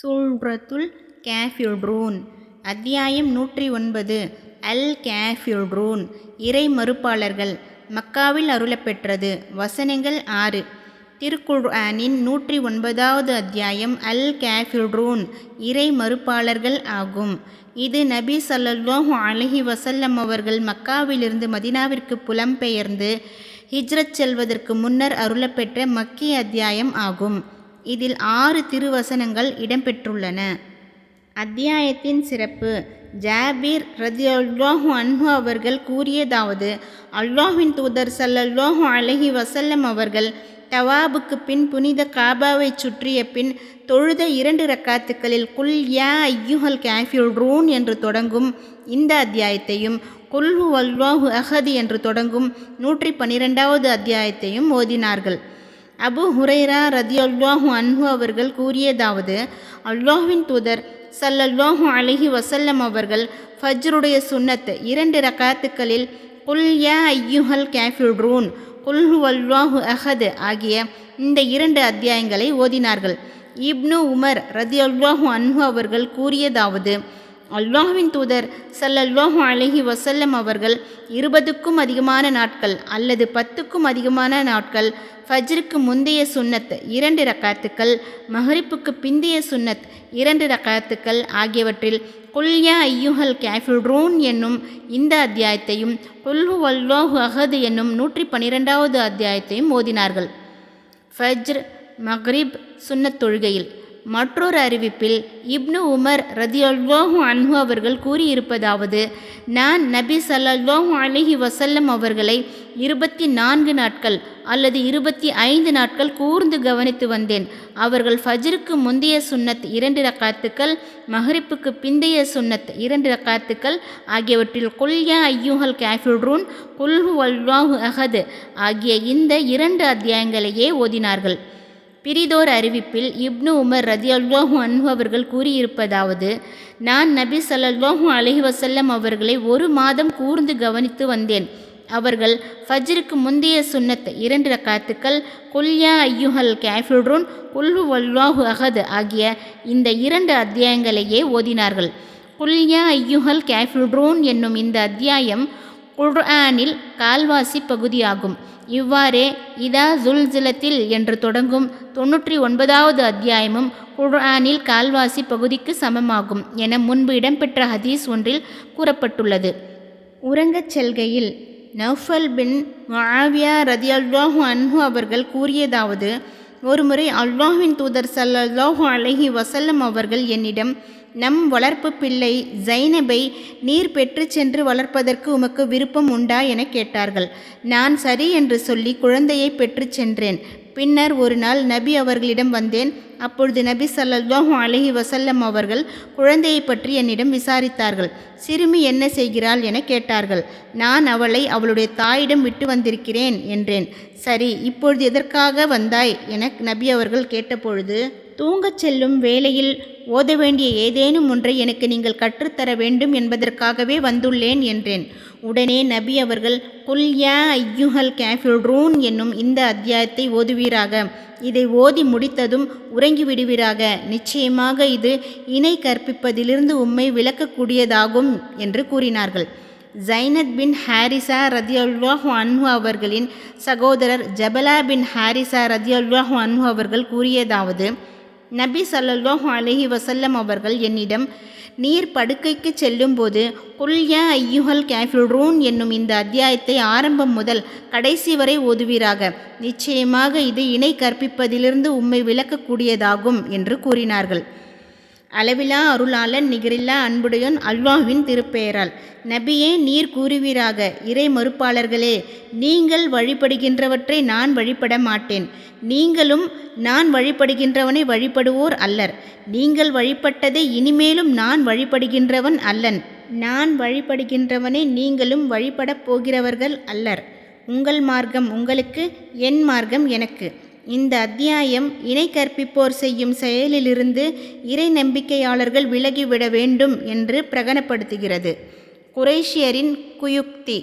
சூரத்துல் காஃபிரூன். அத்தியாயம் 109. அல் காஃபிரூன், இறை மறுப்பாளர்கள். மக்காவில் அருளப்பெற்றது. வசனங்கள் 6. திருக்குர்ஆனின் 109வது அத்தியாயம் அல் காஃபிரூன், இறை மறுப்பாளர்கள் ஆகும். இது நபி ஸல்லல்லாஹு அலைஹி வஸல்லம் அவர்கள் மக்காவிலிருந்து மதீனாவிற்கு புலம்பெயர்ந்து ஹிஜ்ரத் செல்வதற்கு முன்னர் அருளப்பெற்ற மக்கிய அத்தியாயம் ஆகும். இதில் 6 திருவசனங்கள் இடம்பெற்றுள்ளன. அத்தியாயத்தின் சிறப்பு. ஜாபிர் ரதியல்லாஹு அன்ஹு அவர்கள் கூறியதாவது, அல்லாஹ்வின் தூதர் ஸல்லல்லாஹு அலைஹி வஸல்லம் அவர்கள் தவாபுக்கு பின் புனித காபாவை சுற்றிய பின் தொழுத 2 ரக்காத்துக்களில் குல் யா ஐயுஹல் காஃபிரூன் என்று தொடங்கும் இந்த அத்தியாயத்தையும் குல் ஹுவல்லாஹு அஹத் என்று தொடங்கும் 112வது அத்தியாயத்தையும் ஓதினார்கள். அபு ஹுரைரா ரதியல்லாஹு அன்ஹு அவர்கள் கூறியதாவது, அல்லாஹ்வின் தூதர் ஸல்லல்லாஹு அலைஹி வஸல்லம் அவர்கள் ஃபஜ்ருடைய சுன்னத் 2 ரக்காத்துக்களில் குல் யா ஐயுஹல் காஃபிரூன், குல் ஹுவல்லாஹு அஹத் ஆகிய இந்த 2 அத்தியாயங்களை ஓதினார்கள். இப்னு உமர் ரதியல்லாஹு அன்ஹு அவர்கள் கூறியதாவது, அல்லாஹ்வின் தூதர் ஸல்லல்லாஹு அலைஹி வஸல்லம் அவர்கள் 20க்கும் அதிகமான நாட்கள் அல்லது 10க்கும் அதிகமான நாட்கள் ஃபஜ்ருக்கு முந்தைய சுன்னத் 2 ரக்காத்துக்கள், மஹ்ரிப்புக்கு பிந்தைய சுன்னத் 2 ரக்காத்துக்கள் ஆகியவற்றில் குல் யா ஐயுஹல் காஃபிரூன் என்னும் இந்த அத்தியாயத்தையும் குல் ஹுவல்லாஹு அஹத் என்னும் 112வது அத்தியாயத்தையும் ஓதினார்கள். ஃபஜ்ர் மக்ரிப் சுன்னத் தொழுகையில். மற்றொரு அறிவிப்பில் இப்னு உமர் ரதியல்லாஹு அன்ஹு அவர்கள் கூறியிருப்பதாவது, நான் நபி ஸல்லல்லாஹு அலைஹி வஸல்லம் அவர்களை 24 நாட்கள் அல்லது 25 நாட்கள் கூர்ந்து கவனித்து வந்தேன். அவர்கள் ஃபஜ்ருக்கு முந்தைய சுன்னத் 2 ரக்காத்துக்கள், மஹ்ரிப்புக்கு பிந்தைய சுன்னத் 2 ரக்காத்துக்கள் ஆகியவற்றில் குல் யா ஐயுஹல் காஃபிரூன், குல் ஹுவல்லாஹு அஹத் ஆகிய இந்த 2 அத்தியாயங்களையே ஓதினார்கள். பிரிதோர் அறிவிப்பில் இப்னு உமர் ரதியல்லாஹு அன்ஹு அவர்கள் கூறியிருப்பதாவது, நான் நபி ஸல்லல்லாஹு அலைஹி வஸல்லம் அவர்களை 1 மாதம் கூர்ந்து கவனித்து வந்தேன். அவர்கள் ஃபஜ்ருக்கு முந்தைய சுன்னத் 2 ரக்காத்துக்கள், குல் யா ஐயுஹல் காஃபிரூன், குல் ஹுவல்லாஹு அஹத் ஆகிய இந்த 2 அத்தியாயங்களையே ஓதினார்கள். குல் யா ஐயுஹல் காஃபிரூன் என்னும் இந்த அத்தியாயம் குர்ஆனில் கால்வாசி பகுதியாகும். இவ்வாறே இதா ஜுல்சிலத்தில் என்று தொடங்கும் 99வது அத்தியாயமும் குர்ஆனில் கால்வாசி பகுதிக்கு சமமாகும் என முன்பு இடம்பெற்ற ஹதீஸ் ஒன்றில் கூறப்பட்டுள்ளது. உறங்கச் செல்கையில். நௌஃபல் பின் முஆவியா ரதியல்லாஹு அன்ஹு அவர்கள் கூறியதாவது, ஒருமுறை அல்லாஹ்வின் தூதர் ஸல்லல்லாஹு அலைஹி வஸல்லம் அவர்கள் என்னிடம், நம் வளர்ப்பு பிள்ளை ஜைனபை நீர் பெற்று சென்று வளர்ப்பதற்கு உமக்கு விருப்பம் உண்டா என கேட்டார்கள். நான் சரி என்று சொல்லி குழந்தையை பெற்று சென்றேன். பின்னர் ஒரு நாள் நபி அவர்களிடம் வந்தேன். அப்பொழுது நபி ஸல்லல்லாஹு அலைஹி வஸல்லம் அவர்கள் குழந்தையை பற்றி என்னிடம் விசாரித்தார்கள். சிறுமி என்ன செய்கிறாள் என கேட்டார்கள். நான் அவளை அவளுடைய தாயிடம் விட்டு வந்திருக்கிறேன் என்றேன். சரி, இப்பொழுது எதற்காக வந்தாய் என நபி அவர்கள் கேட்டபொழுது, தூங்கச் செல்லும் வேளையில் ஓத வேண்டிய ஏதேனும் ஒன்றை எனக்கு நீங்கள் கற்றுத்தர வேண்டும் என்பதற்காகவே வந்துள்ளேன் என்றேன். உடனே நபி அவர்கள், குல் யா ஐயுஹல் காஃபிரூன் என்னும் இந்த அத்தியாயத்தை ஓதுவீராக. இதை ஓதி முடித்ததும் உறங்கிவிடுவீராக. நிச்சயமாக இது இணை கற்பிப்பதிலிருந்து உம்மை விலக்கக்கூடியதாகும் என்று கூறினார்கள். ஜைனத் பின் ஹாரிசா ரதியல்லாஹு அன்ஹு அவர்களின் சகோதரர் ஜபலா பின் ஹாரிசா ரதியல்லாஹு அன்ஹு அவர்கள் கூறியதாவது, நபி ஸல்லல்லாஹு அலைஹி வஸல்லம் அவர்கள் என்னிடம், நீர் படுக்கைக்கு செல்லும்போது குல் யா ஐயுஹல் காஃபிரூன் என்னும் இந்த அத்தியாயத்தை ஆரம்பம் முதல் கடைசி வரை ஓதுவீராக. நிச்சயமாக இது இணை கற்பிப்பதிலிருந்து உம்மை விலக்கக்கூடியதாகும் என்று கூறினார்கள். அளவிலா அருளாளன் நிகரில்லா அன்புடையோன் அல்லாஹ்வின் திருப்பெயரால். நபியே, நீர் கூறுவீராக, இறை மறுப்பாளர்களே, நீங்கள் வழிபடுகின்றவற்றை நான் வழிபட மாட்டேன். நீங்களும் நான் வழிபடுகின்றவனை வழிபடுவோர் அல்லர். நீங்கள் வழிபட்டதை இனிமேலும் நான் வழிபடுகின்றவன் அல்லன். நான் வழிபடுகின்றவனை நீங்களும் வழிபடப் போகிறவர்கள் அல்லர். உங்கள் மார்க்கம் உங்களுக்கு, என் மார்க்கம் எனக்கு. இந்த அத்தியாயம் இணை கற்பிப்போர் செய்யும் செயலிலிருந்து இறை நம்பிக்கையாளர்கள் விலகிவிட வேண்டும் என்று பிரகடனப்படுத்துகிறது. குறைஷியரின் குயுக்தி.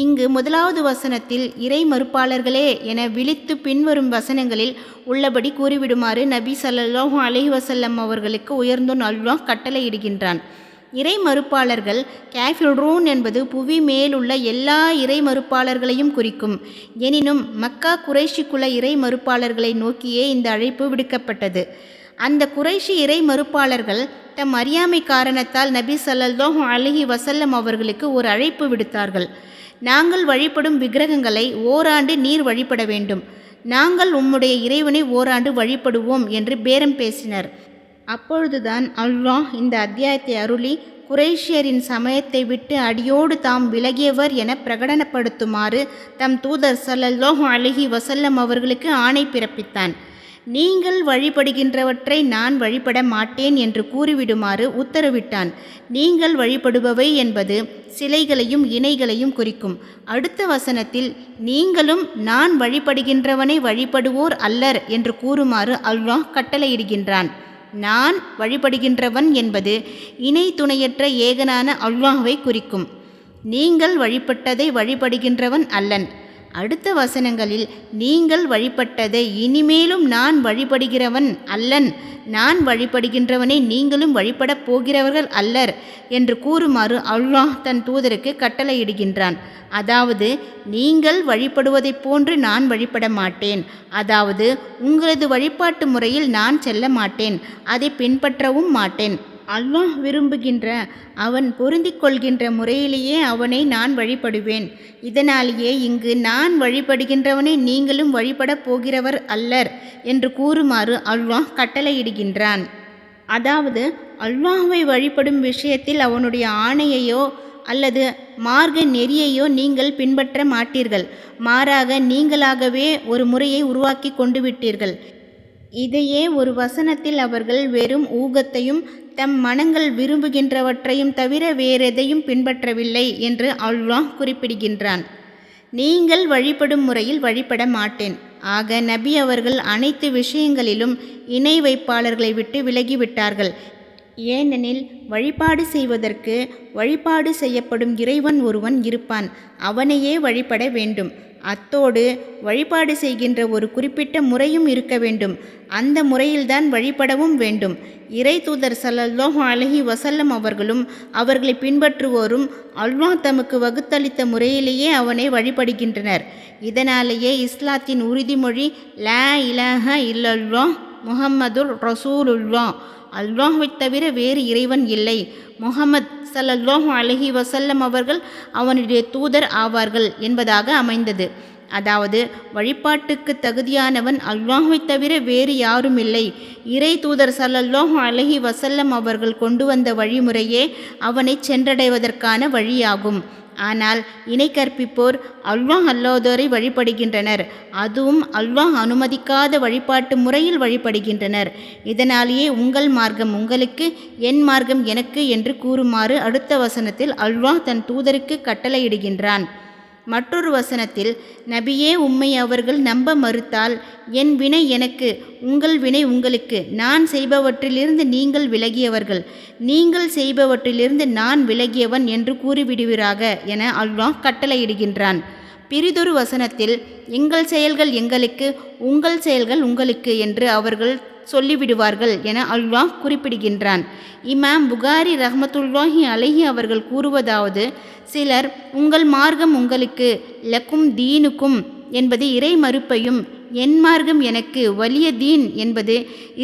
இங்கு முதலாவது வசனத்தில் இறை மறுப்பாளர்களே என விழித்து பின்வரும் வசனங்களில் உள்ளபடி கூறிவிடுமாறு நபி ஸல்லல்லாஹு அலைஹி வஸல்லம் அவர்களுக்கு உயர்ந்தோன் அல்லாஹ் கட்டளையிடுகின்றான். இறை மறுப்பாளர்கள் காஃபிரூன் என்பது புவி மேலுள்ள எல்லா இறை மறுப்பாளர்களையும் குறிக்கும். எனினும் மக்கா குறைஷி குல இறை மறுப்பாளர்களை நோக்கியே இந்த அழைப்பு விடுக்கப்பட்டது. அந்த குறைஷி இறை மறுப்பாளர்கள் தம் அறியாமை காரணத்தால் நபி ஸல்லல்லாஹு அலைஹி வஸல்லம் அவர்களுக்கு ஒரு அழைப்பு விடுத்தார்கள். நாங்கள் வழிபடும் விக்கிரகங்களை ஓராண்டு நீர் வழிபட வேண்டும், நாங்கள் உம்முடைய இறைவனை ஓராண்டு வழிபடுவோம் என்று பேரம் பேசினர். அப்பொழுதுதான் அல்லாஹ் இந்த அத்தியாயத்தை அருளி குறைஷியரின் சமயத்தை விட்டு அடியோடு தாம் விலகியவர் என பிரகடனப்படுத்துமாறு தம் தூதர் ஸல்லல்லாஹு அலைஹி வஸல்லம் அவர்களுக்கு ஆணை பிறப்பித்தான். நீங்கள் வழிபடுகின்றவற்றை நான் வழிபட மாட்டேன் என்று கூறிவிடுமாறு உத்தரவிட்டான். நீங்கள் வழிபடுபவை என்பது சிலைகளையும் இணைகளையும் குறிக்கும். அடுத்த வசனத்தில் நீங்களும் நான் வழிபடுகின்றவனை வழிபடுவோர் அல்லர் என்று கூறுமாறு அல்லாஹ் கட்டளையிடுகின்றான். நான் வழிபடுகின்றவன் என்பது இணை துணையற்ற ஏகனான அல்லாஹ்வை குறிக்கும். நீங்கள் வழிபட்டதை வழிபடுகின்றவன் அல்லன். அடுத்த வசனங்களில் நீங்கள் வழிபட்டதை இனிமேலும் நான் வழிபடுகிறவன் அல்லன், நான் வழிபடுகின்றவனை நீங்களும் வழிபடப் போகிறவர்கள் அல்லர் என்று கூறுமாறு அல்லாஹ் தன் தூதருக்கு கட்டளையிடுகின்றான். அதாவது நீங்கள் வழிபடுவதைப் போன்று நான் வழிபட மாட்டேன், அதாவது உங்களது வழிபாட்டு முறையில் நான் செல்ல மாட்டேன், அதை பின்பற்றவும் மாட்டேன். அல்லாஹ் விரும்புகின்ற அவன் பொருந்திக் கொள்கின்ற முறையிலேயே அவனை நான் வழிபடுவேன். இதனாலேயே இங்கு நான் வழிபடுகின்றவனை நீங்களும் வழிபடப் போகிறவர் அல்லர் என்று கூறுமாறு அல்லாஹ் கட்டளையிடுகின்றான். அதாவது அல்லாஹ்வை வழிபடும் விஷயத்தில் அவனுடைய ஆணையையோ அல்லது மார்க்க நெறியையோ நீங்கள் பின்பற்ற மாட்டீர்கள். மாறாக நீங்களாகவே ஒரு முறையை உருவாக்கி கொண்டு விட்டீர்கள். இதையே ஒரு வசனத்தில் அவர்கள் வெறும் ஊகத்தையும் தம் மனங்கள் விரும்புகின்றவற்றையும் தவிர வேறெதையும் பின்பற்றவில்லை என்று அல்லாஹ் குறிப்பிடுகின்றான். நீங்கள் வழிபடும் முறையில் வழிபட மாட்டேன். ஆக நபி அவர்கள் அனைத்து விஷயங்களிலும் இணை வைப்பாளர்களை விட்டு விலகிவிட்டார்கள். ஏனெனில் வழிபாடு செய்வதற்கு வழிபாடு செய்யப்படும் இறைவன் ஒருவன் இருப்பான், அவனையே வழிபட வேண்டும். அத்தோடு வழிபாடு செய்கின்ற ஒரு குறிப்பிட்ட முறையும் இருக்க வேண்டும். அந்த முறையில்தான் வழிபடவும் வேண்டும். இறை தூதர் ஸல்லல்லாஹு அலைஹி வஸல்லம் அவர்களும் அவர்களை பின்பற்றுவோரும் அல்லாஹ் தமக்கு வகுத்தளித்த முறையிலேயே அவனை வழிபடுகின்றனர். இதனாலேயே இஸ்லாத்தின் உறுதிமொழி லா இலாஹ இல்லல்லாஹ் முஹம்மதுர் ரசூலுல்லாஹ், அல்லாஹ்வை தவிர வேறு இறைவன் இல்லை, முஹம்மது ஸல்லல்லாஹு அலைஹி வஸல்லம் அவர்கள் அவனுடைய தூதர் ஆவார்கள் என்பதாக அமைந்தது. அதாவது வழிபாட்டுக்கு தகுதியானவன் அல்லாஹ்வை தவிர வேறு யாரும் இல்லை. இறை தூதர் ஸல்லல்லாஹு அலைஹி வஸல்லம் அவர்கள் கொண்டு வந்த வழிமுறையே அவனை சென்றடைவதற்கான வழியாகும். ஆனால் இணை கற்பிப்போர் அல்லாஹ் அல்லாதோரை வழிபடுகின்றனர், அதுவும் அல்லாஹ் அனுமதிக்காத வழிபாட்டு முறையில் வழிபடுகின்றனர். இதனாலேயே உங்கள் மார்க்கம் உங்களுக்கு, என் மார்க்கம் எனக்கு என்று கூறுமாறு அடுத்த வசனத்தில் அல்லாஹ் தன் தூதருக்கு கட்டளையிடுகின்றான். மற்றொரு வசனத்தில் நபியே உம்மை அவர்கள் நம்ப மறுத்தால் என் வினை எனக்கு, உங்கள் வினை உங்களுக்கு, நான் செய்பவற்றிலிருந்து நீங்கள் விலகியவர்கள், நீங்கள் செய்பவற்றிலிருந்து நான் விலகியவன் என்று கூறிவிடுவீராக என அல்லாஹ் கட்டளையிடுகின்றான். பிறிதொரு வசனத்தில் எங்கள் செயல்கள் எங்களுக்கு, உங்கள் செயல்கள் உங்களுக்கு என்று அவர்கள் சொல்லிவிடுவார்கள் என அல்லாஹ் குறிப்பிடுகின்றான். இமாம் புகாரி ரஹ்மத்துல்லாஹி அலைஹி அவர்கள் கூறுவதாவது, சிலர் உங்கள் மார்க்கம் உங்களுக்கு, லக்கும் தீனுக்கும் என்பது இறை மறுப்பையும், என் மார்க்கம் எனக்கு, வலிய தீன் என்பது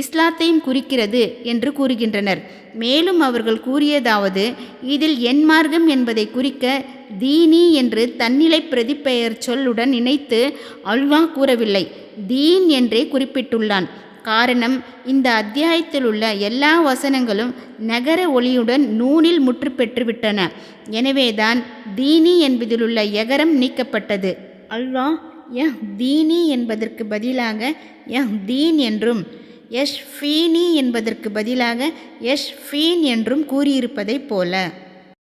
இஸ்லாத்தையும் குறிக்கிறது என்று கூறுகின்றனர். மேலும் அவர்கள் கூறியதாவது, இதில் என் மார்க்கம் என்பதை குறிக்க தீனி என்று தன்னிலை பிரதிபெயர் சொல்லுடன் இணைத்து அல்லாஹ் கூறவில்லை, தீன் என்றே குறிப்பிட்டுள்ளான். காரணம், இந்த அத்தியாயத்தில் உள்ள எல்லா வசனங்களும் நகர ஒளியுடன் நூனில் முற்று பெற்றுவிட்டன. எனவேதான் தீனி என்பதிலுள்ள எகரம் நீக்கப்பட்டது. அல்லாஹ் தீனி என்பதற்கு பதிலாக தீன் என்றும், ஃபீனி என்பதற்கு பதிலாக ஃபீன் என்றும் கூறியிருப்பதைப் போல